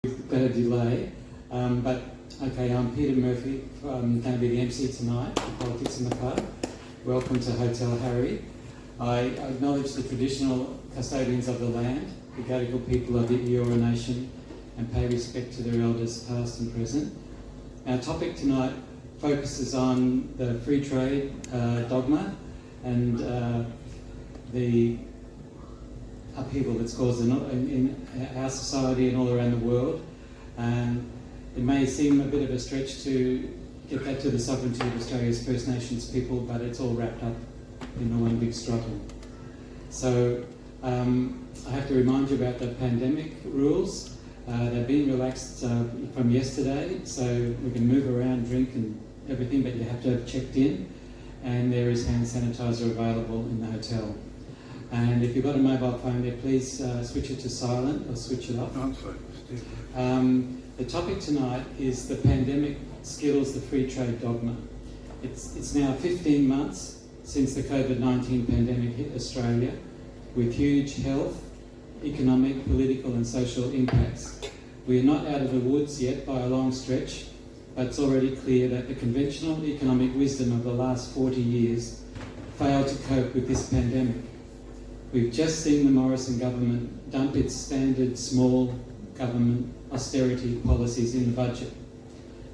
a delay, but okay, I'm Peter Murphy. I'm going to be the MC tonight for Politics in the Pub. Welcome to Hotel Harry. I acknowledge the traditional custodians of the land, the Gadigal people of the Eora Nation, and pay respect to their elders past and present. Our topic tonight focuses on the free trade dogma and the upheaval that's caused in our society and all around the world. It may seem a bit of a stretch to get back to the sovereignty of Australia's First Nations people, but it's all wrapped up in one big struggle. So I have to remind you about the pandemic rules. They've been relaxed from yesterday, so we can move around, drink and everything, but you have to have checked in, and there is hand sanitizer available in the hotel. And if you've got a mobile phone there, please switch it to silent or switch it off. The topic tonight is the pandemic skittles the free trade dogma. It's now 15 months since the COVID-19 pandemic hit Australia, with huge health, economic, political and social impacts. We are not out of the woods yet by a long stretch, but it's already clear that the conventional economic wisdom of the last 40 years failed to cope with this pandemic. We've just seen the Morrison government dump its standard small government austerity policies in the budget.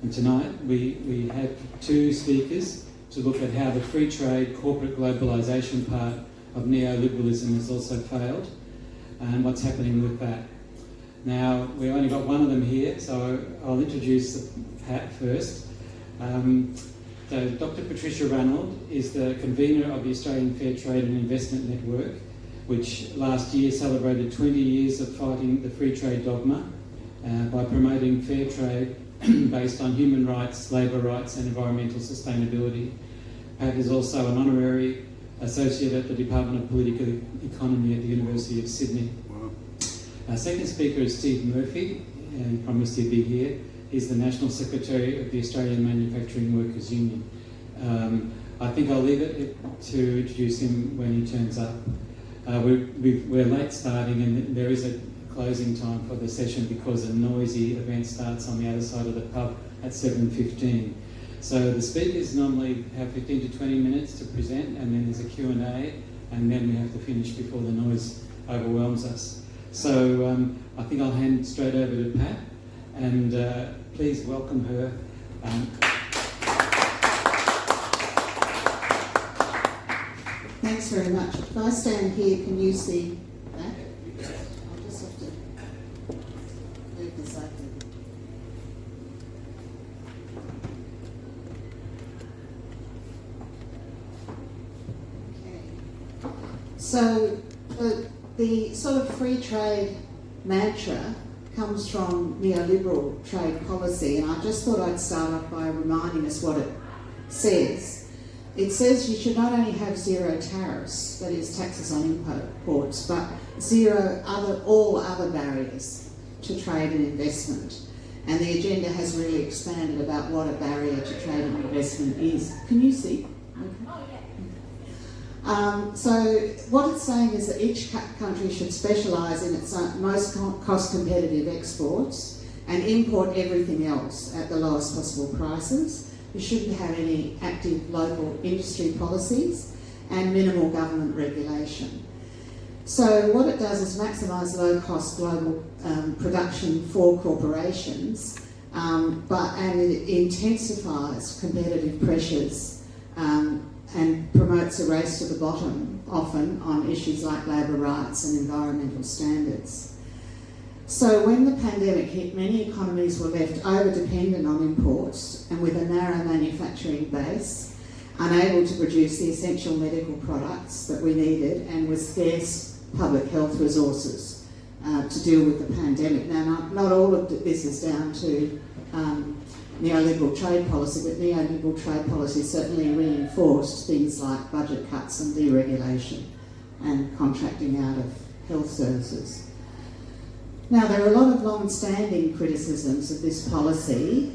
And tonight we have two speakers to look at how the free trade corporate globalisation part of neoliberalism has also failed and what's happening with that. Now, we've only got one of them here, so I'll introduce Pat first. So Dr. Patricia Ranald is the convener of the Australian Fair Trade and Investment Network, which last year celebrated 20 years of fighting the free trade dogma by promoting fair trade based on human rights, labour rights and environmental sustainability. Pat is also an honorary associate at the Department of Political Economy at the University of Sydney. Wow. Our second speaker is Steve Murphy, and he promised he'd be here. He's the National Secretary of the Australian Manufacturing Workers Union. I think I'll leave it to introduce him when he turns up. We're late starting, and there is a closing time for the session because a noisy event starts on the other side of the pub at 7:15. So the speakers normally have 15 to 20 minutes to present, and then there's a Q&A, and then we have to finish before the noise overwhelms us. So I think I'll hand straight over to Pat, and please welcome her. Thanks very much. If I stand here, can you see that? I'll just have to move this over. Okay. So the sort of free trade mantra comes from neoliberal trade policy, and I just thought I'd start off by reminding us what it says. It says you should not only have zero tariffs, that is taxes on imports, but all other barriers to trade and investment. And the agenda has really expanded about what a barrier to trade and investment is. Can you see? Okay. So what it's saying is that each country should specialise in its most cost competitive exports and import everything else at the lowest possible prices. You shouldn't have any active local industry policies and minimal government regulation. So what it does is maximise low-cost global production for corporations, and it intensifies competitive pressures and promotes a race to the bottom, often on issues like labour rights and environmental standards. So when the pandemic hit, many economies were left over-dependent on imports and with a narrow manufacturing base, unable to produce the essential medical products that we needed, and with scarce public health resources to deal with the pandemic. Now, not all of this is down to neoliberal trade policy, but neoliberal trade policy certainly reinforced things like budget cuts and deregulation and contracting out of health services. Now, there are a lot of long-standing criticisms of this policy.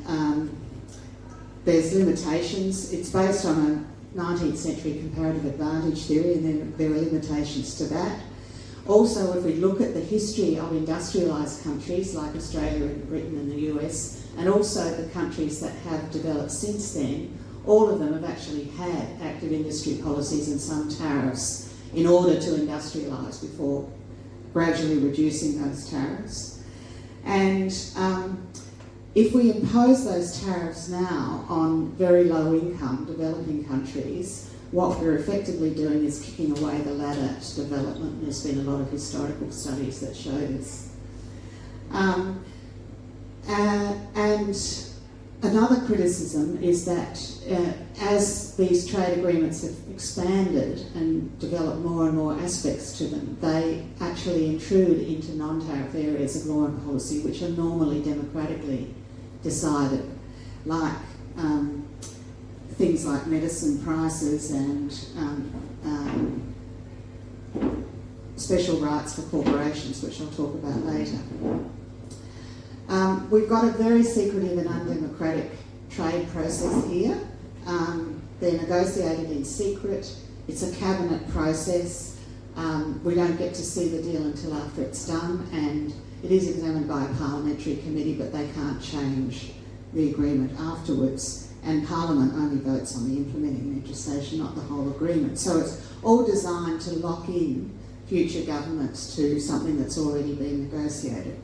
There's limitations. It's based on a 19th century comparative advantage theory, and then there are limitations to that. Also, if we look at the history of industrialised countries like Australia and Britain and the US, and also the countries that have developed since then, all of them have actually had active industry policies and some tariffs in order to industrialise before gradually reducing those tariffs. And if we impose those tariffs now on very low income developing countries, what we're effectively doing is kicking away the ladder to development, and there's been a lot of historical studies that show this. And another criticism is that as these trade agreements have expanded and developed more and more aspects to them, they actually intrude into non-tariff areas of law and policy which are normally democratically decided, like things like medicine prices and special rights for corporations, which I'll talk about later. We've got a very secretive and undemocratic trade process here. They're negotiated in secret. It's a cabinet process. We don't get to see the deal until after it's done, and it is examined by a parliamentary committee, but they can't change the agreement afterwards. And Parliament only votes on the implementing legislation, not the whole agreement. So it's all designed to lock in future governments to something that's already been negotiated.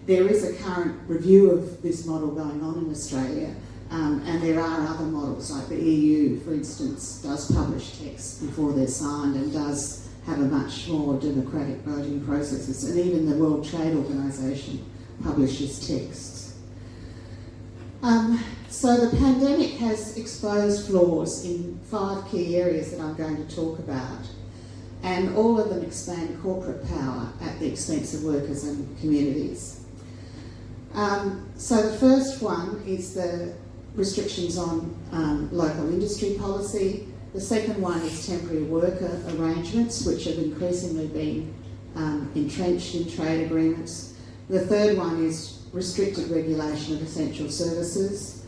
There is a current review of this model going on in Australia, and there are other models, like the EU, for instance, does publish texts before they're signed and does have a much more democratic voting processes, and even the World Trade Organization publishes texts. So the pandemic has exposed flaws in 5 key areas that I'm going to talk about, and all of them expand corporate power at the expense of workers and communities. So the first one is the restrictions on local industry policy. The second one is temporary worker arrangements, which have increasingly been entrenched in trade agreements. The third one is restricted regulation of essential services.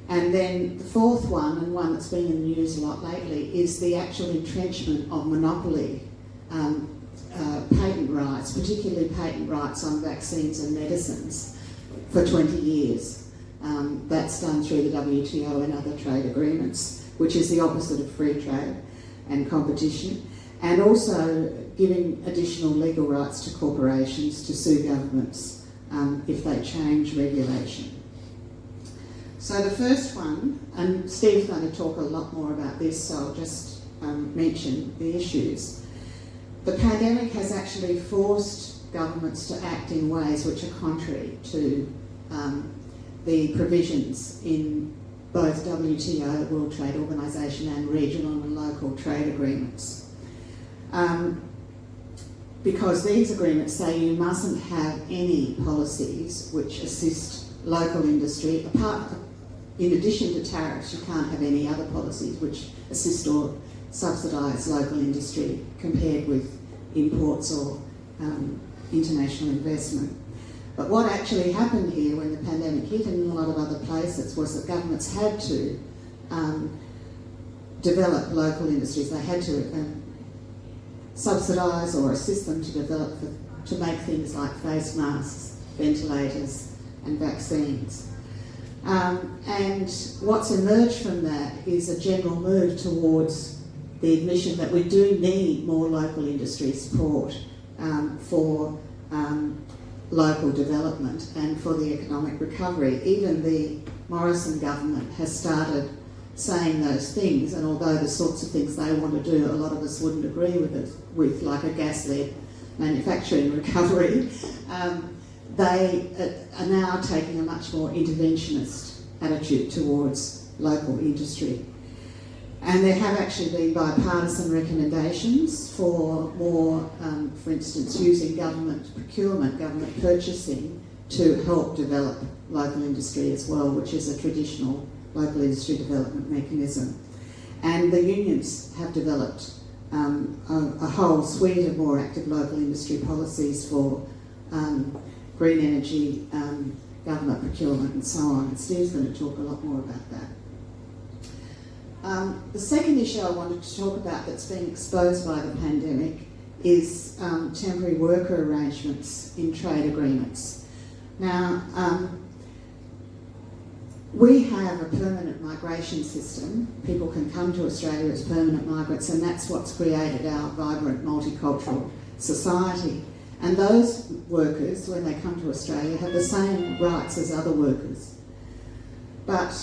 And then the fourth one, and one that's been in the news a lot lately, is the actual entrenchment of monopoly patent rights, particularly patent rights on vaccines and medicines, for 20 years. That's done through the WTO and other trade agreements, which is the opposite of free trade and competition, and also giving additional legal rights to corporations to sue governments if they change regulation. So the first one, and Steve's going to talk a lot more about this, so I'll just mention the issues. The pandemic has actually forced governments to act in ways which are contrary to the provisions in both WTO, World Trade Organization, and regional and local trade agreements. Because these agreements say you mustn't have any policies which assist local industry, in addition to tariffs, you can't have any other policies which assist or subsidise local industry compared with imports or international investment. But what actually happened here when the pandemic hit, and in a lot of other places, was that governments had to develop local industries. They had to subsidise or assist them to develop, to make things like face masks, ventilators and vaccines. And what's emerged from that is a general move towards the admission that we do need more local industry support for local development and for the economic recovery. Even the Morrison government has started saying those things, and although the sorts of things they want to do, a lot of us wouldn't agree with like a gas-led manufacturing recovery, they are now taking a much more interventionist attitude towards local industry. And there have actually been bipartisan recommendations for more, for instance, using government procurement, government purchasing to help develop local industry as well, which is a traditional local industry development mechanism. And the unions have developed a whole suite of more active local industry policies for green energy, government procurement and so on. And Steve's going to talk a lot more about that. The second issue I wanted to talk about that's been exposed by the pandemic is temporary worker arrangements in trade agreements. Now, we have a permanent migration system. People can come to Australia as permanent migrants, and that's what's created our vibrant multicultural society. And those workers, when they come to Australia, have the same rights as other workers. But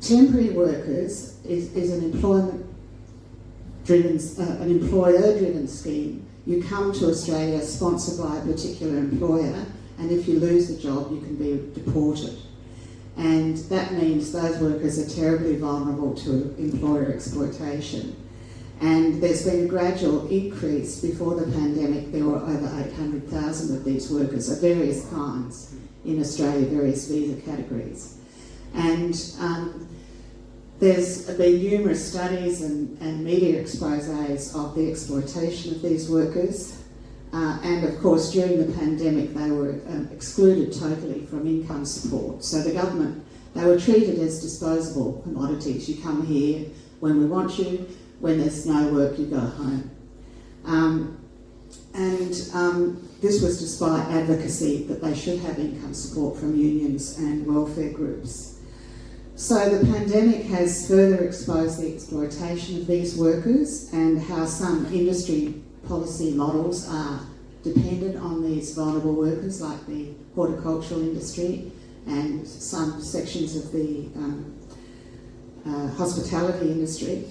temporary workers is an employer-driven scheme. You come to Australia sponsored by a particular employer, and if you lose the job, you can be deported. And that means those workers are terribly vulnerable to employer exploitation. And there's been a gradual increase. Before the pandemic, there were over 800,000 of these workers of various kinds in Australia, various visa categories. And there's been numerous studies and media exposés of the exploitation of these workers. And of course, during the pandemic, they were excluded totally from income support. So the government, they were treated as disposable commodities. You come here when we want you, when there's no work, you go home. This was despite advocacy that they should have income support from unions and welfare groups. So the pandemic has further exposed the exploitation of these workers and how some industry policy models are dependent on these vulnerable workers, like the horticultural industry and some sections of the hospitality industry.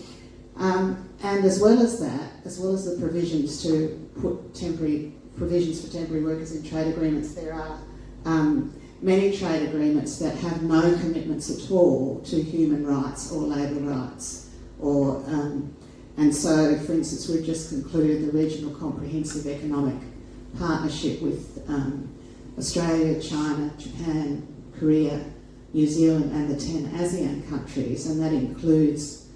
And as well as that, as well as the provisions to put provisions for temporary workers in trade agreements, there are many trade agreements that have no commitments at all to human rights or labour rights. And so, for instance, we've just concluded the Regional Comprehensive Economic Partnership with Australia, China, Japan, Korea, New Zealand and the 10 ASEAN countries, and that includes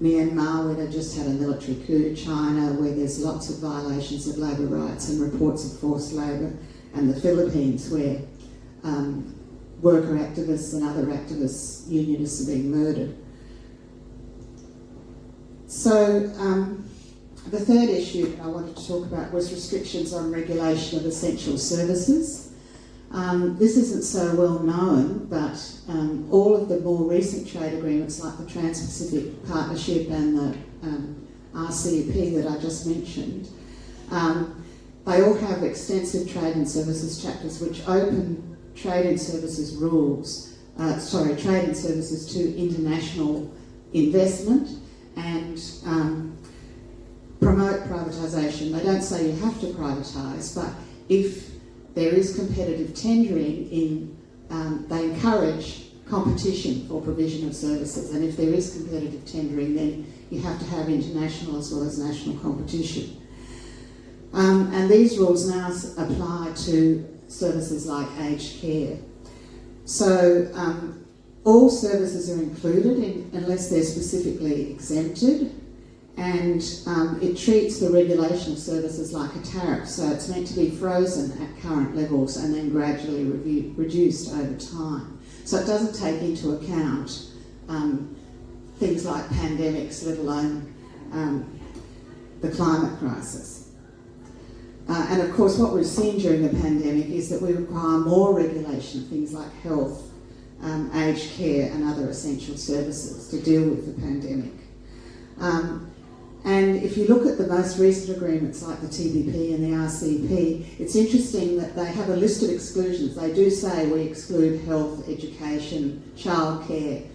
Myanmar, where they just had a military coup, China, where there's lots of violations of labour rights and reports of forced labour, and the Philippines, where worker activists and other activists, unionists, are being murdered. So the third issue I wanted to talk about was restrictions on regulation of essential services. This isn't so well known, but all of the more recent trade agreements, like the Trans-Pacific Partnership and the RCEP that I just mentioned, they all have extensive trade and services chapters which open trade and services trade and services to international investment and promote privatisation. They don't say you have to privatise, but if there is competitive tendering, they encourage competition for provision of services, and if there is competitive tendering, then you have to have international as well as national competition. And these rules now apply to services like aged care. So all services are included unless they're specifically exempted, and it treats the regulation of services like a tariff, so it's meant to be frozen at current levels and then gradually reduced over time. So it doesn't take into account things like pandemics, let alone the climate crisis. And of course, what we've seen during the pandemic is that we require more regulation of things like health, aged care and other essential services to deal with the pandemic. And if you look at the most recent agreements like the TPP and the RCEP, it's interesting that they have a list of exclusions. They do say we exclude health, education, childcare,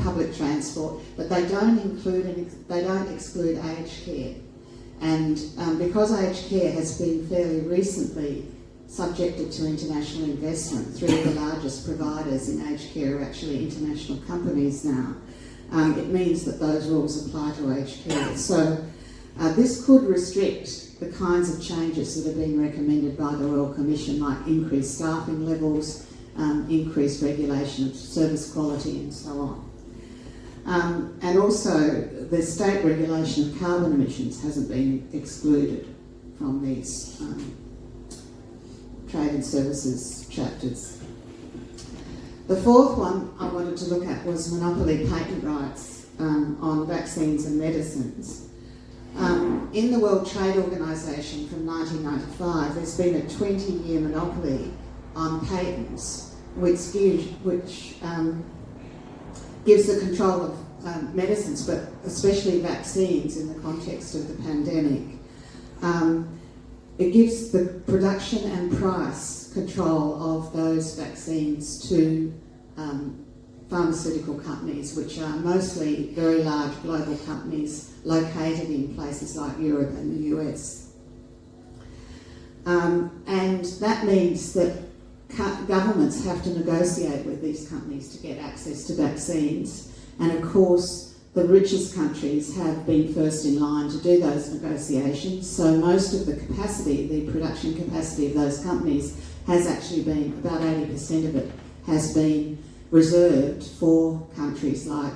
public transport, but they don't exclude aged care. And because aged care has been fairly recently subjected to international investment, three of the largest providers in aged care are actually international companies now. It means that those rules apply to aged care. So this could restrict the kinds of changes that are being recommended by the Royal Commission, like increased staffing levels, increased regulation of service quality and so on. And also the state regulation of carbon emissions hasn't been excluded from these trade and services chapters. The fourth one I wanted to look at was monopoly patent rights on vaccines and medicines. In in the World Trade Organization from 1995, there's been a 20-year monopoly on patents, which gives the control of medicines, but especially vaccines in the context of the pandemic. It gives the production and price control of those vaccines to pharmaceutical companies, which are mostly very large global companies located in places like Europe and the US. And that means that governments have to negotiate with these companies to get access to vaccines. And of course, the richest countries have been first in line to do those negotiations. So most of the capacity, the production capacity of those companies has actually been, about 80% of it has been reserved for countries like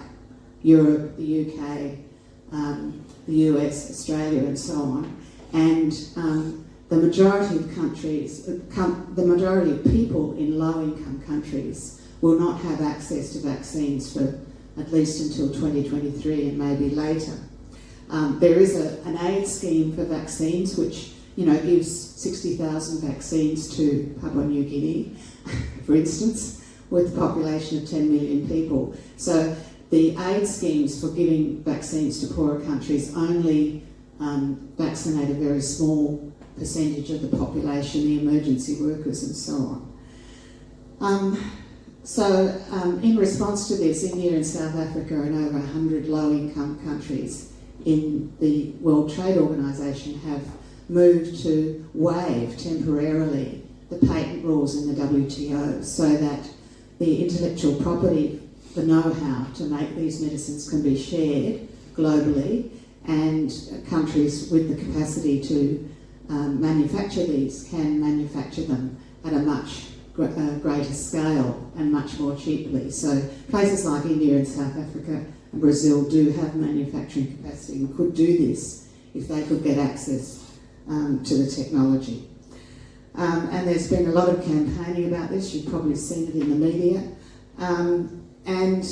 Europe, the UK, the US, Australia and so on. And the majority of countries, the majority of people in low-income countries will not have access to vaccines for at least until 2023 and maybe later. There is an aid scheme for vaccines which, you know, gives 60,000 vaccines to Papua New Guinea, for instance, with a population of 10 million people. So the aid schemes for giving vaccines to poorer countries only vaccinate a very small percentage of the population, the emergency workers and so on. In response to this, India and South Africa and over 100 low-income countries in the World Trade Organization have moved to waive temporarily the patent rules in the WTO so that the intellectual property, the know-how to make these medicines can be shared globally, and countries with the capacity to manufacture these can manufacture them at a much greater scale and much more cheaply. So places like India and South Africa and Brazil do have manufacturing capacity and could do this if they could get access to the technology. And there's been a lot of campaigning about this. You've probably seen it in the media. And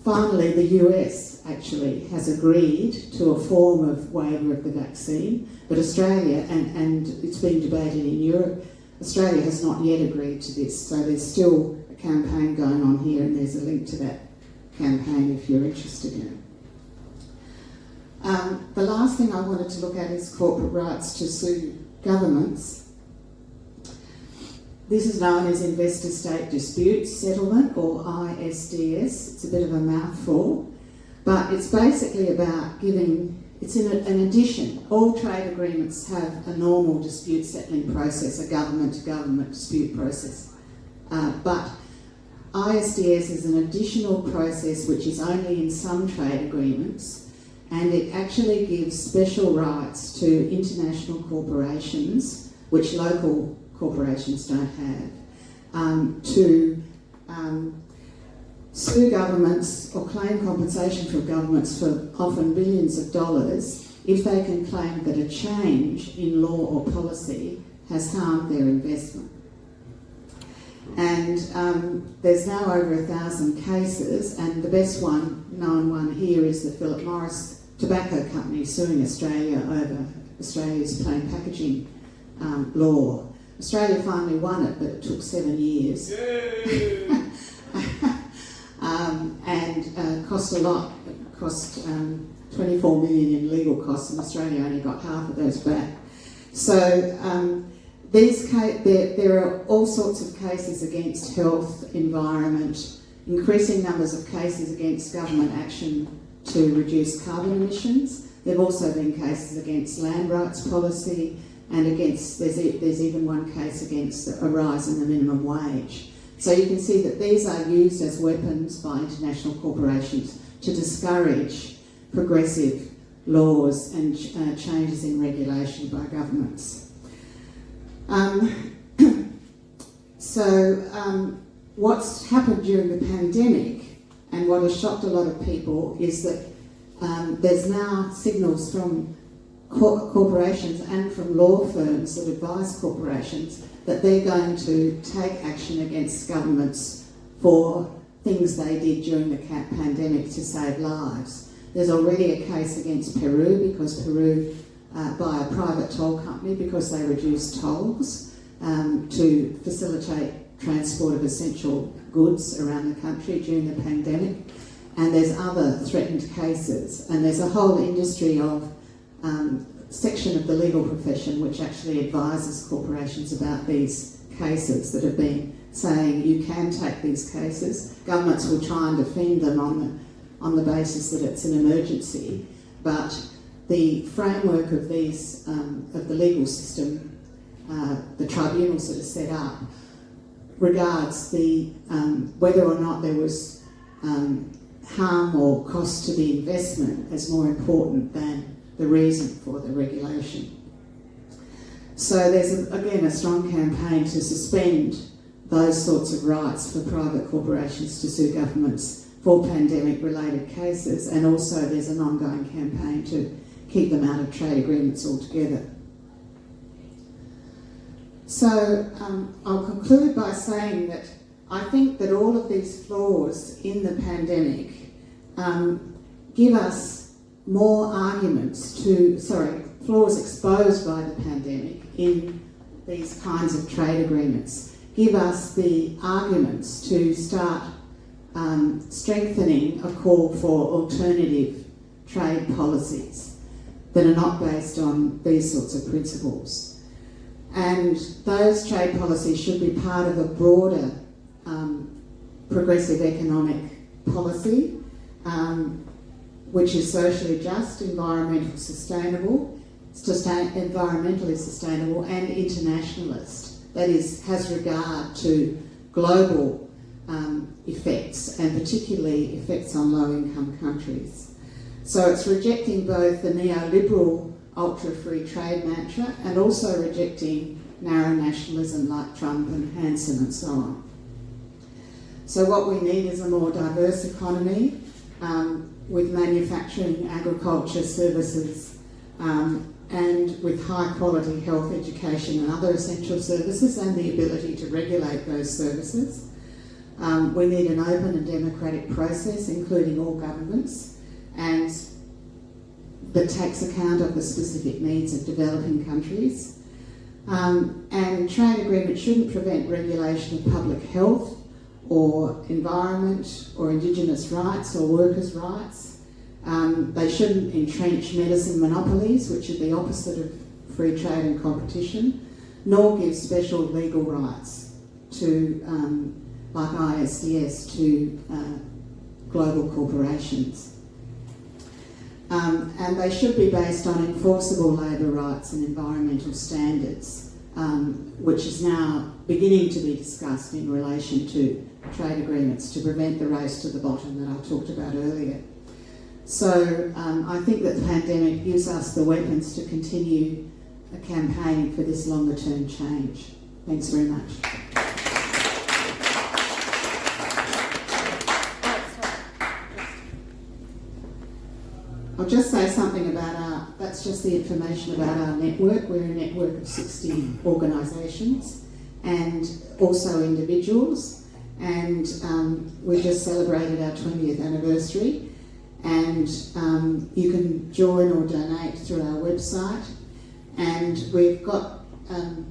finally, the US actually has agreed to a form of waiver of the vaccine, but Australia, and it's been debated in Europe, Australia has not yet agreed to this, so there's still a campaign going on here, and there's a link to that campaign if you're interested in it. The last thing I wanted to look at is corporate rights to sue governments. This is known as Investor State Dispute Settlement, or ISDS. It's a bit of a mouthful, but it's basically about giving, it's in an addition. All trade agreements have a normal dispute settling process, a government-to-government dispute process. But ISDS is an additional process which is only in some trade agreements, and it actually gives special rights to international corporations, which local corporations don't have, to sue governments or claim compensation from governments for often billions of dollars if they can claim that a change in law or policy has harmed their investment. And there's now over 1,000 cases, and the best known one here is the Philip Morris Tobacco Company suing Australia over Australia's plain packaging law. Australia finally won it, but it took 7 years. And cost a lot. It cost 24 million in legal costs, and Australia only got half of those back. So there are all sorts of cases against health, environment, increasing numbers of cases against government action to reduce carbon emissions. There have also been cases against land rights policy, and against, there's even one case against a rise in the minimum wage. So you can see that these are used as weapons by international corporations to discourage progressive laws and changes in regulation by governments. What's happened during the pandemic, and what has shocked a lot of people, is that there's now signals from corporations and from law firms that advise corporations that they're going to take action against governments for things they did during the pandemic to save lives. There's already a case against Peru because Peru by a private toll company because they reduced tolls to facilitate transport of essential goods around the country during the pandemic. And there's other threatened cases, and there's a whole industry of section of the legal profession which actually advises corporations about these cases that have been saying you can take these cases. Governments will try and defend them on the basis that it's an emergency, but the framework of these of the legal system, the tribunals that are set up, regards the whether or not there was harm or cost to the investment as more important than the reason for the regulation. So there's, again, a strong campaign to suspend those sorts of rights for private corporations to sue governments for pandemic-related cases, and also there's an ongoing campaign to keep them out of trade agreements altogether. So I'll conclude by saying that I think that all of these flaws in the pandemic give us more arguments flaws exposed by the pandemic in these kinds of trade agreements give us the arguments to start strengthening a call for alternative trade policies that are not based on these sorts of principles. And those trade policies should be part of a broader progressive economic policy, which is socially just, environmentally sustainable, and internationalist. That is, has regard to global effects, and particularly effects on low-income countries. So it's rejecting both the neoliberal ultra-free trade mantra and also rejecting narrow nationalism like Trump and Hansen and so on. So what we need is a more diverse economy with manufacturing, agriculture, services, and with high quality health, education and other essential services, and the ability to regulate those services. We need an open and democratic process, including all governments, and that takes account of the specific needs of developing countries. And trade agreements shouldn't prevent regulation of public health or environment or Indigenous rights or workers' rights. They shouldn't entrench medicine monopolies, which are the opposite of free trade and competition, nor give special legal rights to, like ISDS, to global corporations. And they should be based on enforceable labour rights and environmental standards, which is now beginning to be discussed in relation to trade agreements to prevent the race to the bottom that I talked about earlier. So I think that the pandemic gives us the weapons to continue a campaign for this longer term change. Thanks very much. I'll just say something about that's just the information about our network. We're a network of 60 organisations and also individuals, and we just celebrated our 20th anniversary, and you can join or donate through our website, and we've got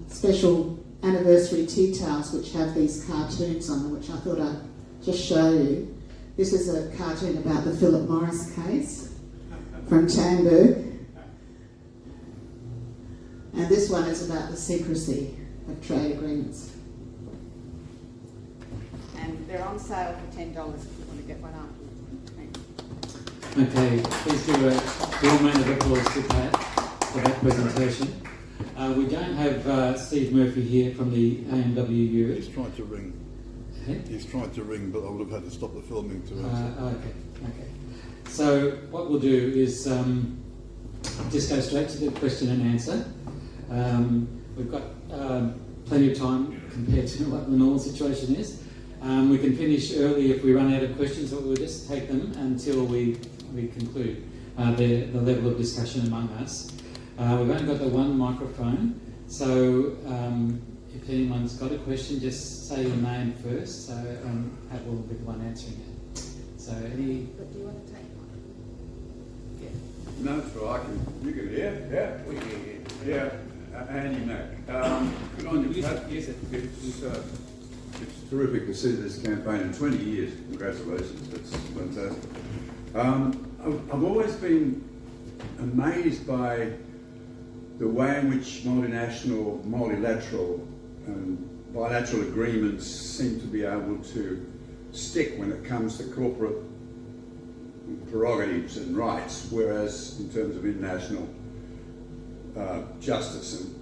special anniversary tea towels which have these cartoons on them, which I thought I'd just show you. This is a cartoon about the Philip Morris case from Tamberg, and this one is about the secrecy of trade agreements. And they're on sale for $10 if you want to get one up. Okay, please give a warm round of applause to Pat for that presentation. We don't have Steve Murphy here from the AMWU. He's tried to ring. Okay. He's tried to ring, but I would have had to stop the filming to answer. Okay. So what we'll do is just go straight to the question and answer. We've got plenty of time compared to what the normal situation is. We can finish early if we run out of questions, but we'll just take them until we conclude the level of discussion among us. We've only got the one microphone, so if anyone's got a question, just say your name first, so Pat will be the one answering it. So any... But do you want to take one? Yeah. No, it's all right. You can hear? Yeah? We can hear. Yeah. Andy Mack. Good on you, Pat. Yes, it's terrific to see this campaign in 20 years. Congratulations. That's fantastic. I've always been amazed by the way in which multinational, multilateral and bilateral agreements seem to be able to stick when it comes to corporate prerogatives and rights, whereas in terms of international justice and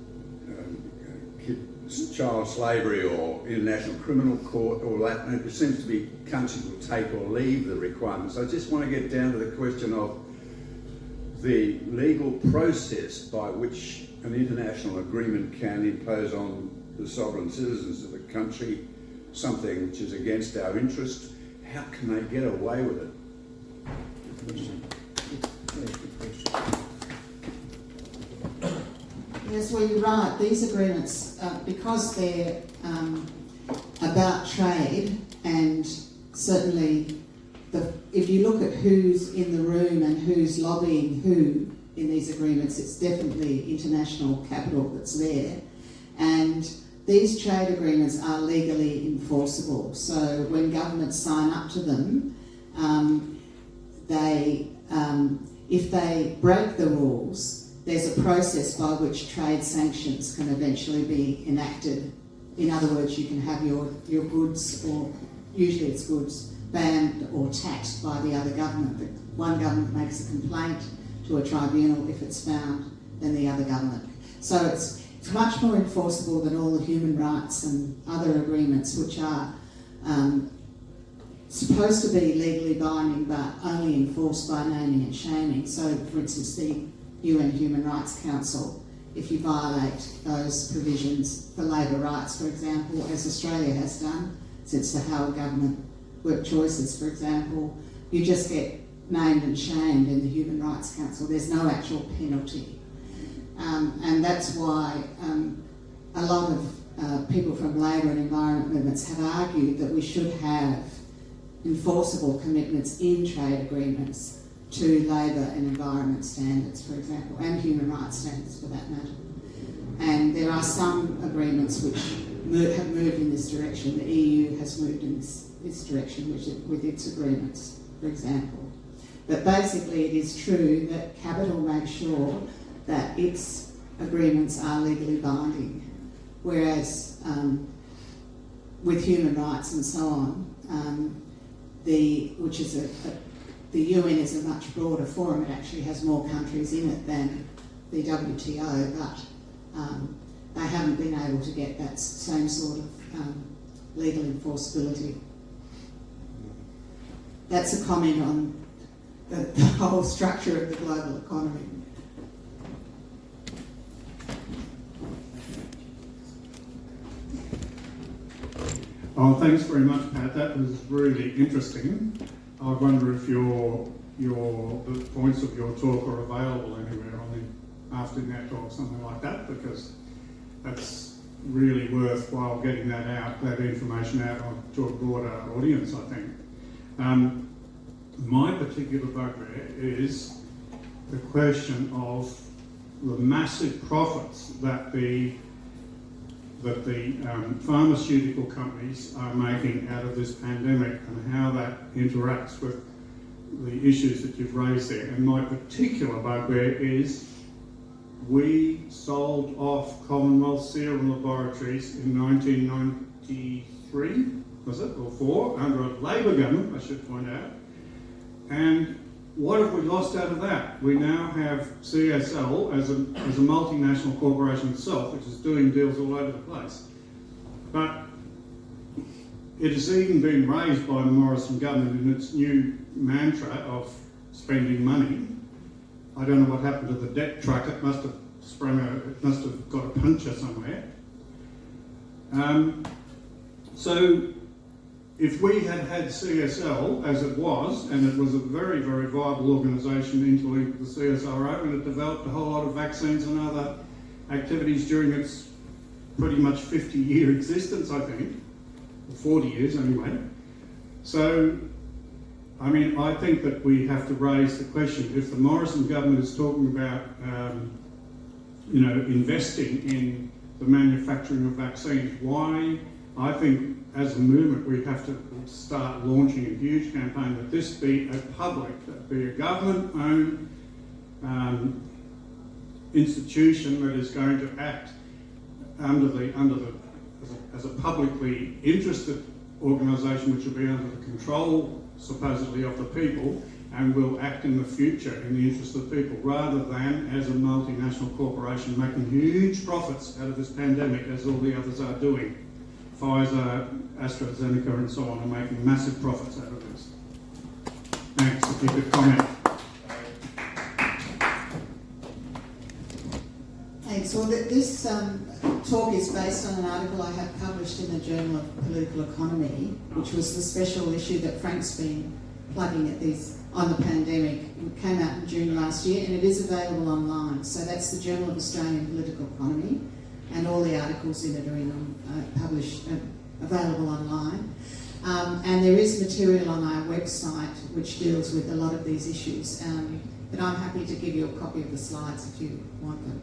child slavery or international criminal court, or that, it seems to be countries will take or leave the requirements. I just want to get down to the question of the legal process by which an international agreement can impose on the sovereign citizens of a country something which is against our interest. How can they get away with it? Yes, well, you're right. These agreements, because they're about trade, and certainly if you look at who's in the room and who's lobbying who in these agreements, it's definitely international capital that's there. And these trade agreements are legally enforceable. So when governments sign up to them, if they break the rules, there's a process by which trade sanctions can eventually be enacted. In other words, you can have your goods, or usually it's goods, banned or taxed by the other government. One government makes a complaint to a tribunal. If it's found, then the other government. So it's much more enforceable than all the human rights and other agreements, which are supposed to be legally binding but only enforced by naming and shaming. So, for instance, the UN Human Rights Council, if you violate those provisions for labour rights, for example, as Australia has done since the Howard government, work choices, for example, you just get named and shamed in the Human Rights Council. There's no actual penalty. And that's why a lot of people from labour and environment movements have argued that we should have enforceable commitments in trade agreements to labour and environment standards, for example, and human rights standards for that matter. And there are some agreements which have moved in this direction. The EU has moved in this direction with its agreements, for example. But basically it is true that capital makes sure that its agreements are legally binding, whereas with human rights and so on, the UN is a much broader forum. It actually has more countries in it than the WTO, but they haven't been able to get that same sort of legal enforceability. That's a comment on the whole structure of the global economy. Oh, thanks very much, Pat. That was really interesting. I wonder if the points of your talk are available anywhere on the AfterNet or something like that, because that's really worthwhile getting that out, that information out to a broader audience, I think. My particular bugbear is the question of the massive profits that the pharmaceutical companies are making out of this pandemic, and how that interacts with the issues that you've raised there. And my particular bugbear is we sold off Commonwealth Serum Laboratories in 1993, was it, or 4, under a Labor government, I should point out. And what have we lost out of that? We now have CSL as a multinational corporation itself, which is doing deals all over the place. But it has even been raised by the Morrison government in its new mantra of spending money. I don't know what happened to the debt truck. It must have got a puncture somewhere. So if we had had CSL as it was, and it was a very, very viable organisation interlinked with the CSIRO, and it developed a whole lot of vaccines and other activities during its pretty much 50-year existence, I think, or 40 years anyway. So I mean, I think that we have to raise the question, if the Morrison government is talking about, investing in the manufacturing of vaccines, why, I think as a movement we have to start launching a huge campaign that this be a government-owned institution that is going to act as a publicly interested organisation, which will be under the control supposedly of the people, and will act in the future in the interest of the people, rather than as a multinational corporation making huge profits out of this pandemic, as all the others are doing. Pfizer, AstraZeneca and so on are making massive profits out of this. Thanks, if you could comment. Thanks. Well, this talk is based on an article I have published in the Journal of Political Economy, which was the special issue that Frank's been plugging at these on the pandemic. It came out in June last year, and it is available online. So that's the Journal of Australian Political Economy, and all the articles in it are available online. And there is material on our website which deals with a lot of these issues. But I'm happy to give you a copy of the slides if you want them.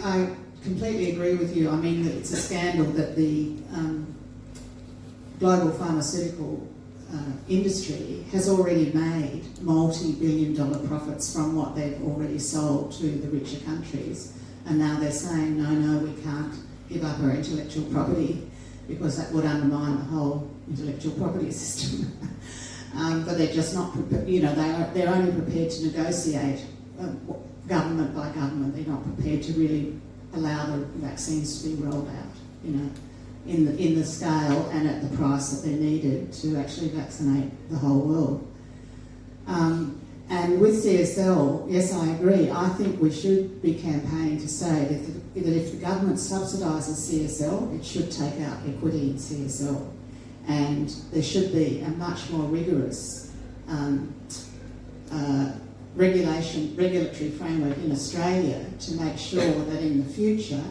I completely agree with you. I mean, it's a scandal that the global pharmaceutical industry has already made multi-billion-dollar profits from what they've already sold to the richer countries, and now they're saying, no, we can't give up our intellectual property because that would undermine the whole intellectual property system. But they're just not prepared, they're only prepared to negotiate government by government. They're not prepared to really allow the vaccines to be rolled out, in the scale and at the price that they're needed to actually vaccinate the whole world. And with CSL, yes, I agree. I think we should be campaigning to say that if the government subsidises CSL, it should take out equity in CSL. And there should be a much more rigorous regulatory framework in Australia to make sure that in the future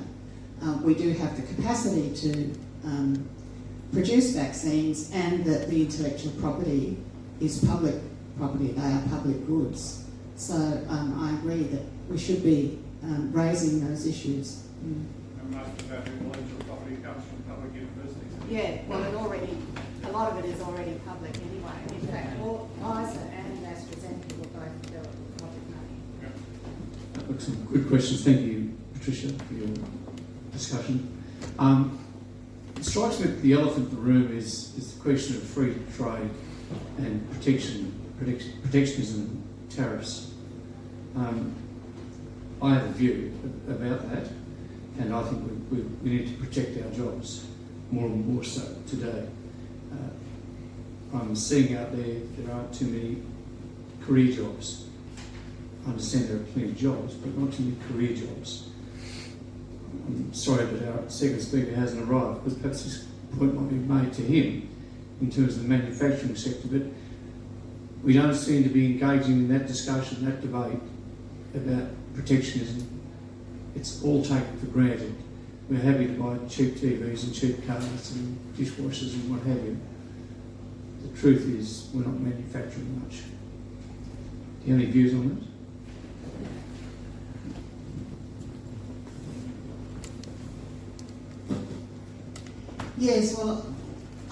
we do have the capacity to produce vaccines, and that the intellectual property is public property, they are public goods. So I agree that we should be raising those issues. And most of that intellectual property comes from public universities. Yeah, well, a lot of it is already public anyway. In fact, all Pfizer and AstraZeneca were both developed with public money. Look, some good questions. Thank you, Patricia, for your discussion. It strikes me that the elephant in the room is the question of free trade and protectionism, tariffs. I have a view about that, and I think we need to protect our jobs more and more so today. I'm seeing out there aren't too many career jobs. I understand there are plenty of jobs, but not too many career jobs. I'm sorry that our second speaker hasn't arrived, but perhaps this point might be made to him in terms of the manufacturing sector, but we don't seem to be engaging in that discussion, that debate about protectionism. It's all taken for granted. We're happy to buy cheap TVs and cheap cars and dishwashers and what have you. The truth is, we're not manufacturing much. Do you have any views on this? Yes, well,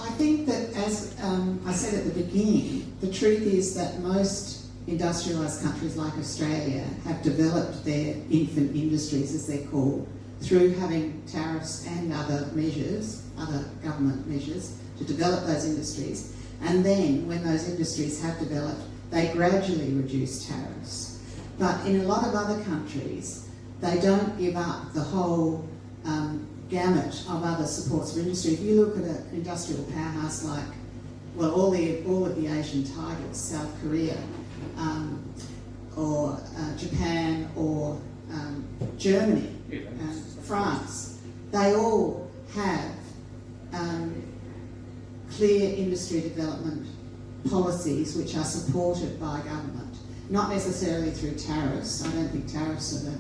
I think that, as I said at the beginning, the truth is that most industrialised countries like Australia have developed their infant industries, as they're called, through having tariffs and other measures, other government measures, to develop those industries. And then, when those industries have developed, they gradually reduce tariffs. But in a lot of other countries, they don't give up the whole gamut of other supports for industry. If you look at an industrial powerhouse like, well, all of the Asian tigers, South Korea, or Japan, or Germany, France, they all have clear industry development policies which are supported by government, not necessarily through tariffs. I don't think tariffs are the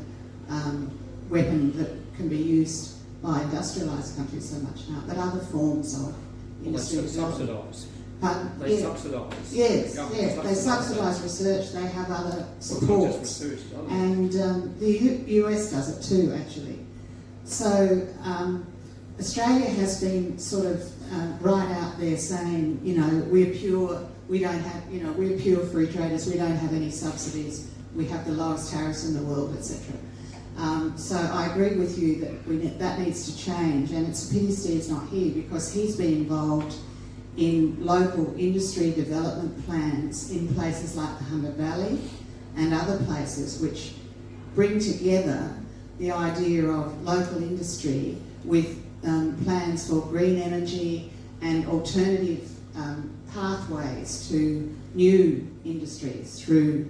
weapon that can be used by industrialised countries so much now, but other forms of industry development. subsidise. Pardon? They Yeah. subsidise. Yes, The government yes, they subsidise research, they have other Well, not supports. just research, does it? And the US does it too, actually. So Australia has been sort of right out there saying, you know, we're pure, we don't have, you know, we're pure free traders, we don't have any subsidies, we have the lowest tariffs in the world, etc. So I agree with you that that needs to change, and it's a pity Steve's not here because he's been involved in local industry development plans in places like the Hunter Valley and other places which bring together the idea of local industry with plans for green energy and alternative pathways to new industries through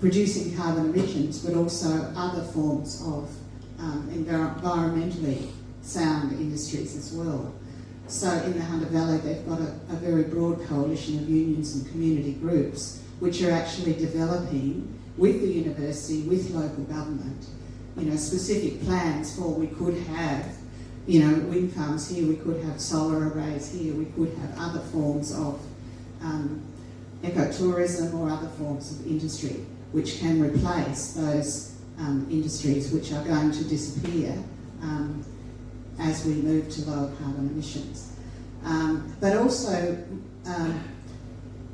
reducing carbon emissions, but also other forms of environmentally sound industries as well. So in the Hunter Valley, they've got a very broad coalition of unions and community groups which are actually developing with the university, with local government, you know, specific plans for we could have, you know, wind farms here, we could have solar arrays here, we could have other forms of ecotourism or other forms of industry which can replace those industries which are going to disappear as we move to lower carbon emissions. But also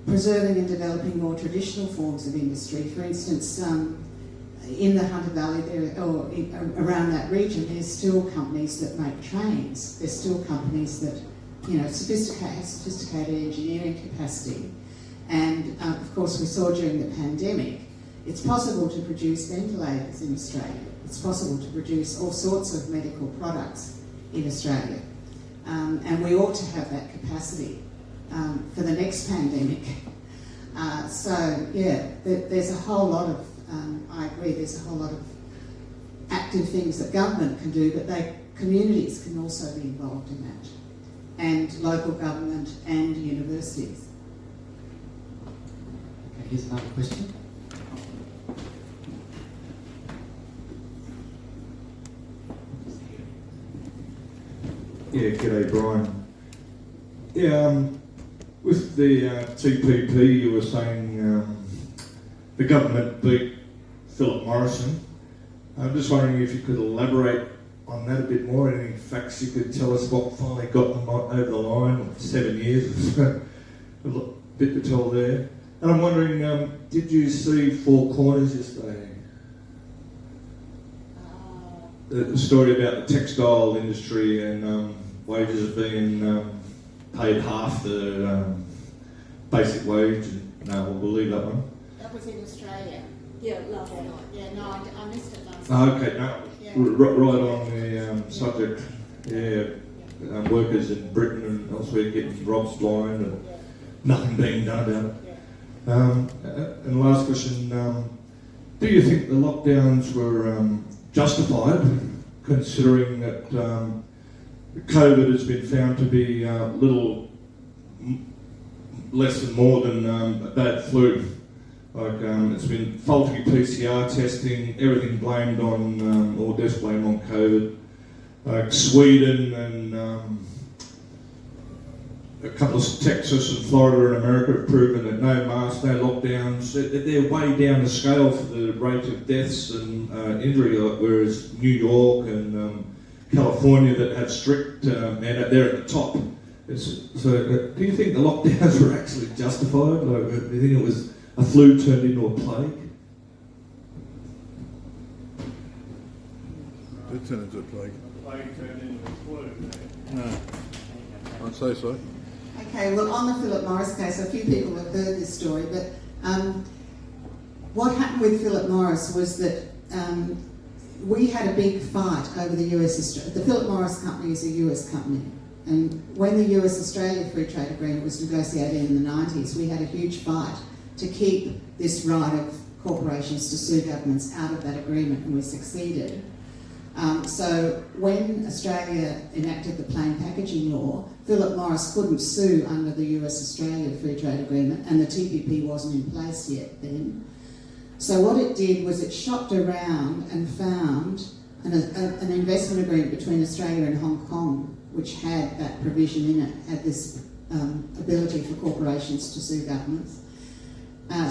preserving and developing more traditional forms of industry. For instance, in the Hunter Valley around that region, there's still companies that make trains. There's still companies that, you know, have sophisticated engineering capacity. And of course, we saw during the pandemic, it's possible to produce ventilators in Australia. It's possible to produce all sorts of medical products in Australia. And we ought to have that capacity for the next pandemic. So, yeah, there's a whole lot of, I agree, there's a whole lot of active things that government can do, but communities can also be involved in that, and local government and universities. Okay, here's another question. Yeah, g'day Brian. Yeah, with the TPP, you were saying the government beat Philip Morrison. I'm just wondering if you could elaborate on that a bit more. Any facts you could tell us what finally got them over the line? 7 years, a bit to tell there. And I'm wondering, did you see Four Corners yesterday? The story about the textile industry and wages being paid half the basic wage. No, we'll leave that one. That was in Australia. Yeah, last night. Yeah, no, I missed it last night. Okay, no, Yeah. right on the subject. Yeah, workers in Britain and elsewhere getting robbed blind and nothing being done about it. And last question, do you think the lockdowns were justified, considering that COVID has been found to be little less and more than a bad flu? Like it's been faulty PCR testing, everything blamed on, or just blamed on COVID. Like Sweden and a couple of Texas and Florida and America have proven that no masks, no lockdowns, they're way down the scale for the rate of deaths and injury, whereas New York and California that have strict, and they're at the top. So do you think the lockdowns were actually justified? Like, do you think it was a flu turned into a plague? Did turn into a plague. Plague turned into a flu. No. I'd say so. Okay, well, on the Philip Morris case, a few people have heard this story, but what happened with Philip Morris was that we had a big fight over the US-Australia. The Philip Morris company is a US company, and when the US-Australia Free Trade Agreement was negotiated in the 90s, we had a huge fight to keep this right of corporations to sue governments out of that agreement, and we succeeded. So when Australia enacted the plain packaging law, Philip Morris couldn't sue under the US-Australia Free Trade Agreement, and the TPP wasn't in place yet then. So what it did was it shopped around and found an investment agreement between Australia and Hong Kong, which had that provision in it, had this ability for corporations to sue governments,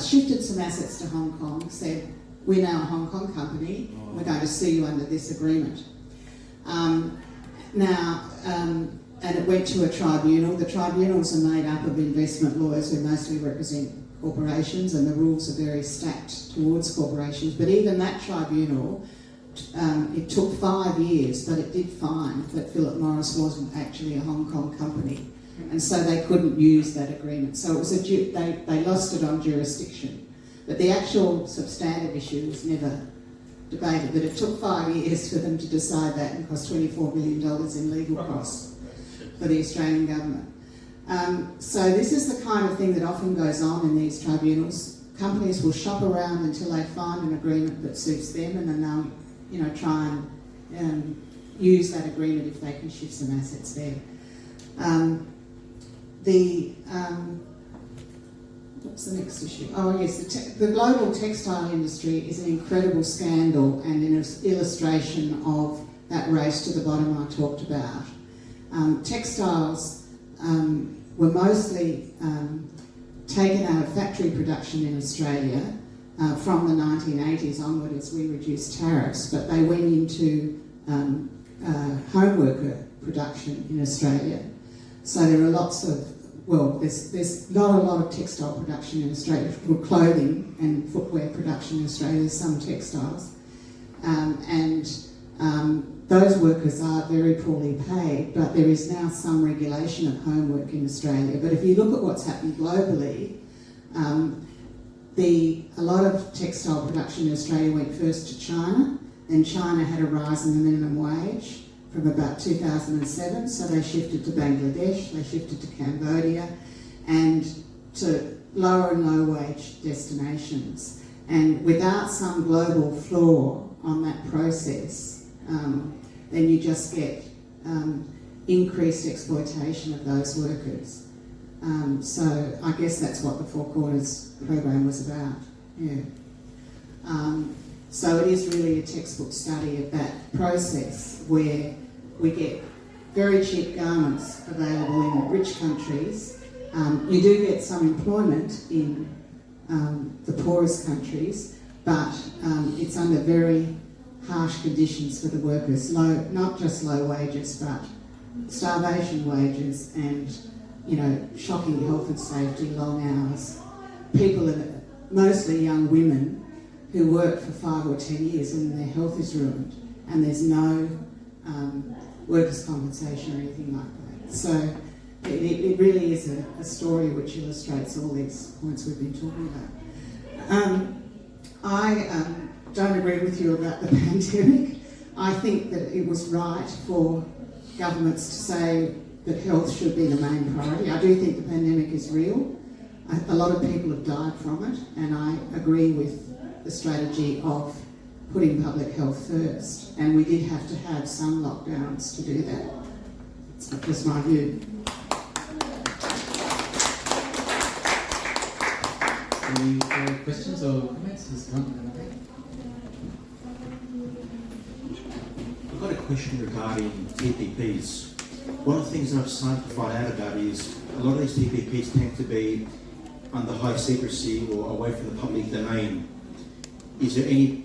shifted some assets to Hong Kong, said, we're now a Hong Kong company, we're going to sue you under this agreement. And it went to a tribunal. The tribunals are made up of investment lawyers who mostly represent corporations, and the rules are very stacked towards corporations. But even that tribunal, it took 5 years, but it did find that Philip Morris wasn't actually a Hong Kong company, and so they couldn't use that agreement. So it was they lost it on jurisdiction. But the actual substantive issue was never debated. But it took 5 years for them to decide that, and cost $24 million in legal costs for the Australian government. So this is the kind of thing that often goes on in these tribunals. Companies will shop around until they find an agreement that suits them, and then they'll, try and use that agreement if they can shift some assets there. What's the next issue? Oh yes, the global textile industry is an incredible scandal and an illustration of that race to the bottom I talked about. Textiles were mostly taken out of factory production in Australia from the 1980s onward as we reduced tariffs, but they went into home worker production in Australia. So there are lots of, there's not a lot of textile production in Australia, for clothing and footwear production in Australia, there's some textiles. Those workers are very poorly paid, but there is now some regulation of homework in Australia. But if you look at what's happened globally, a lot of textile production in Australia went first to China, then China had a rise in the minimum wage from about 2007, so they shifted to Bangladesh, they shifted to Cambodia, and to lower and low wage destinations. And without some global floor on that process, then you just get increased exploitation of those workers. So I guess that's what the Four Corners program was about. Yeah. So it is really a textbook study of that process where we get very cheap garments available in rich countries. You do get some employment in the poorest countries, but it's under very harsh conditions for the workers, not just low wages, but starvation wages and, shocking health and safety, long hours. People, mostly young women, who work for 5 or 10 years and their health is ruined, and there's no workers' compensation or anything like that. So it really is a story which illustrates all these points we've been talking about. I don't agree with you about the pandemic. I think that it was right for governments to say that health should be the main priority. I do think the pandemic is real. A lot of people have died from it, and I agree with the strategy of putting public health first. And we did have to have some lockdowns to do that. It's just my view. Any further questions or comments? I've got a question regarding TPPs. One of the things that I've started to find out about is a lot of these TPPs tend to be under high secrecy or away from the public domain. Is there any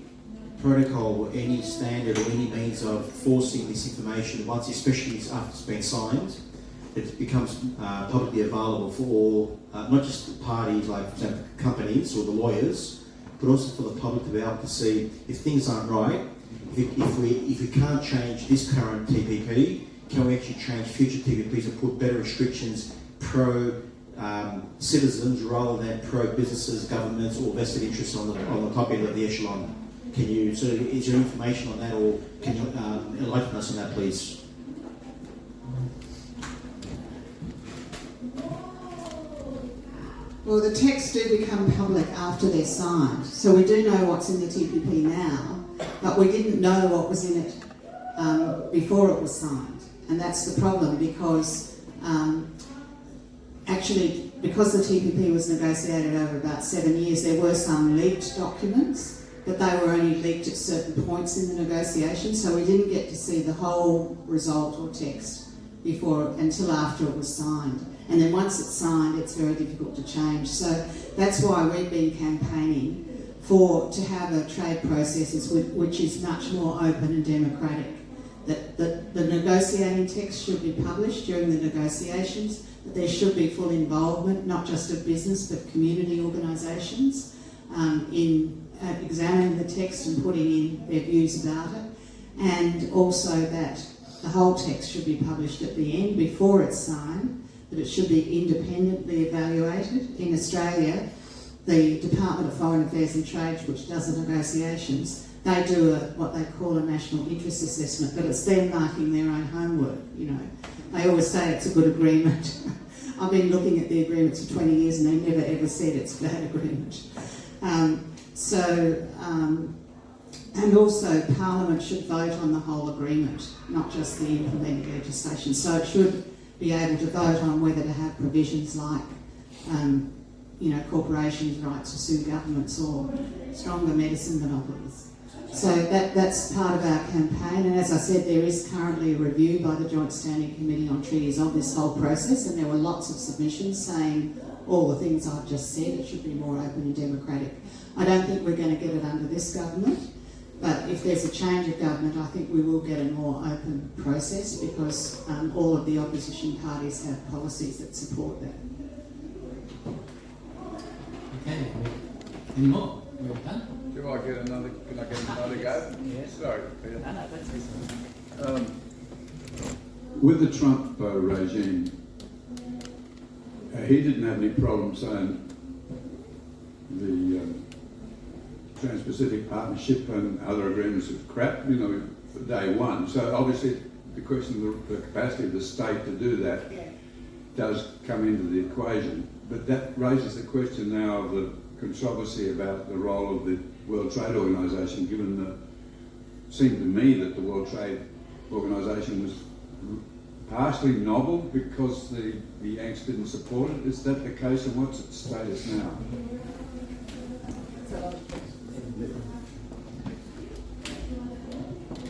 protocol or any standard or any means of forcing this information, once, especially after it's been signed, that it becomes publicly available for all, not just the parties like, for example, companies or the lawyers, but also for the public to be able to see if things aren't right. If we can't change this current TPP, can we actually change future TPPs and put better restrictions pro citizens rather than pro businesses, governments, or vested interests on the top end of the echelon? Can you is there information on that, or can you enlighten us on that, please? Well, the texts do become public after they're signed. So we do know what's in the TPP now, but we didn't know what was in it before it was signed. And that's the problem, because because the TPP was negotiated over about 7 years, there were some leaked documents but they were only leaked at certain points in the negotiation, so we didn't get to see the whole result or text until after it was signed. And then once it's signed, it's very difficult to change. So that's why we've been campaigning to have a trade process which is much more open and democratic. That the negotiating text should be published during the negotiations, that there should be full involvement, not just of business but community organisations, in examining the text and putting in their views about it, and also that the whole text should be published at the end before it's signed, that it should be independently evaluated. In Australia, the Department of Foreign Affairs and Trade, which does the negotiations, they do what they call a national interest assessment, but it's them marking their own homework, you know. They always say it's a good agreement. I've been looking at the agreements for 20 years and they never ever said it's a bad agreement. And also Parliament should vote on the whole agreement, not just the implementing legislation. So it should be able to vote on whether to have provisions like, corporations' rights to sue governments or stronger medicine monopolies. So that's part of our campaign, and as I said, there is currently a review by the Joint Standing Committee on Treaties of this whole process, and there were lots of submissions saying all the things I've just said. It should be more open and democratic. I don't think we're going to get it under this government, but if there's a change of government, I think we will get a more open process because all of the opposition parties have policies that support that. Okay, any more? We're done. Can I get another go? Yes. Sorry, Peter. No, that's With the Trump regime, he didn't have any problem saying the Trans-Pacific Partnership and other agreements are crap, for day one. So obviously the question of the capacity of the state to do that does come into the equation. But that raises the question now of the controversy about the role of the World Trade Organisation, given it seemed to me that the World Trade Organisation was partially novel because the Yanks didn't support it. Is that the case, and what's its status now?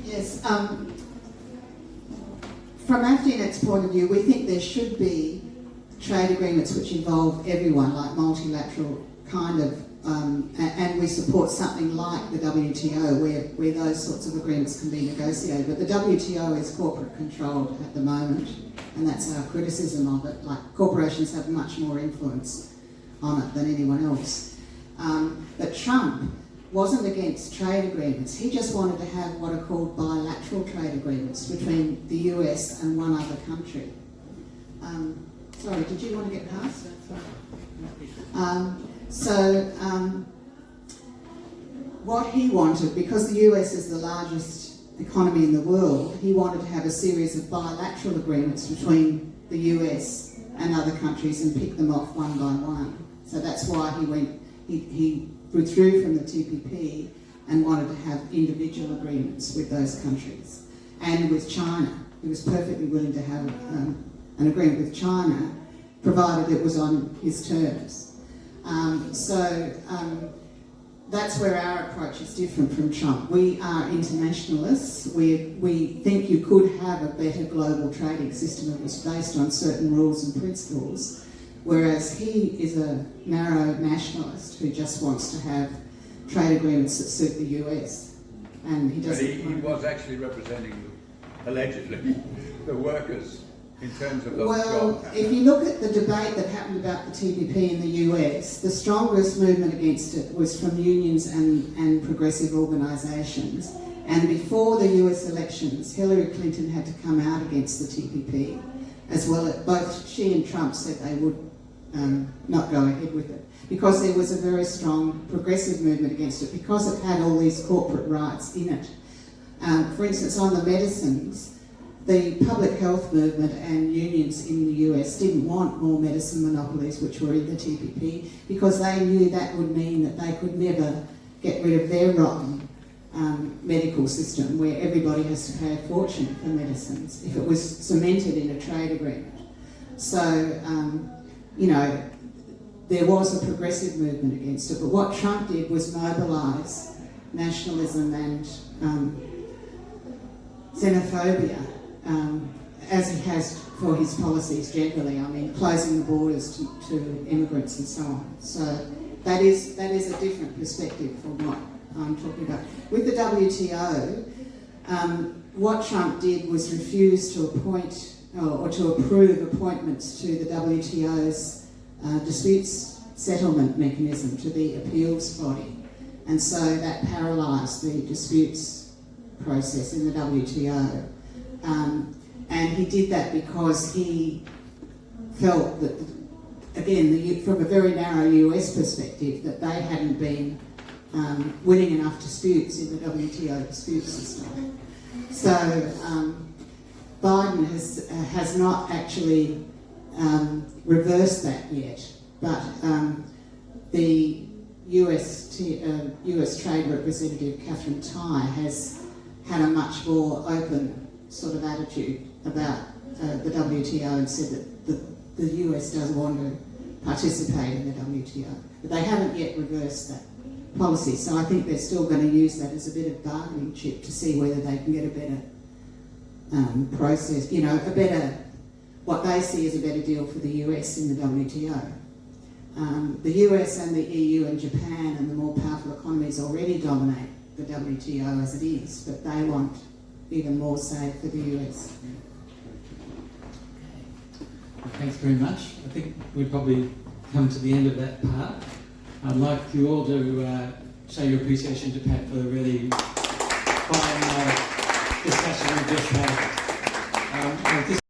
Yes, from AFDNet's point of view, we think there should be trade agreements which involve everyone, like multilateral kind of, and we support something like the WTO where those sorts of agreements can be negotiated. But the WTO is corporate controlled at the moment, and that's our criticism of it. Like, corporations have much more influence on it than anyone else. But Trump wasn't against trade agreements. He just wanted to have what are called bilateral trade agreements between the US and one other country. Sorry, did you want to get past? What he wanted, because the US is the largest economy in the world, he wanted to have a series of bilateral agreements between the US and other countries and pick them off one by one. So that's why he withdrew from the TPP and wanted to have individual agreements with those countries. And with China, he was perfectly willing to have an agreement with China, provided it was on his terms. That's where our approach is different from Trump. We are internationalists. We think you could have a better global trading system that was based on certain rules and principles, whereas he is a narrow nationalist who just wants to have trade agreements that suit the US. And he doesn't. But he was actually representing, allegedly, the workers in terms of those Well, jobs. if you look at the debate that happened about the TPP in the US, the strongest movement against it was from unions and progressive organisations. And before the US elections, Hillary Clinton had to come out against the TPP, as well as both she and Trump said they would not go ahead with it, because there was a very strong progressive movement against it, because it had all these corporate rights in it. For instance, on the medicines, the public health movement and unions in the US didn't want more medicine monopolies, which were in the TPP, because they knew that would mean that they could never get rid of their rotten medical system where everybody has to pay a fortune for medicines if it was cemented in a trade agreement. So, there was a progressive movement against it, but what Trump did was mobilise nationalism and xenophobia, as he has for his policies generally. I mean, closing the borders to immigrants and so on. So that is a different perspective from what I'm talking about. With the WTO, what Trump did was refuse to appoint or to approve appointments to the WTO's disputes settlement mechanism, to the appeals body. And so that paralysed the disputes process in the WTO. And he did that because he felt that, again, from a very narrow US perspective, that they hadn't been winning enough disputes in the WTO dispute system. So Biden has not actually reversed that yet, but the US Trade Representative Catherine Tai has had a much more open sort of attitude about the WTO and said that the US does want to participate in the WTO, but they haven't yet reversed that policy. So I think they're still going to use that as a bit of bargaining chip to see whether they can get a better process, what they see as a better deal for the US in the WTO. The US and the EU and Japan and the more powerful economies already dominate the WTO as it is, but they want even more say for the US. Well, thanks very much. I think we've probably come to the end of that part. I'd like you all to show your appreciation to Pat for the really fine discussion we just had.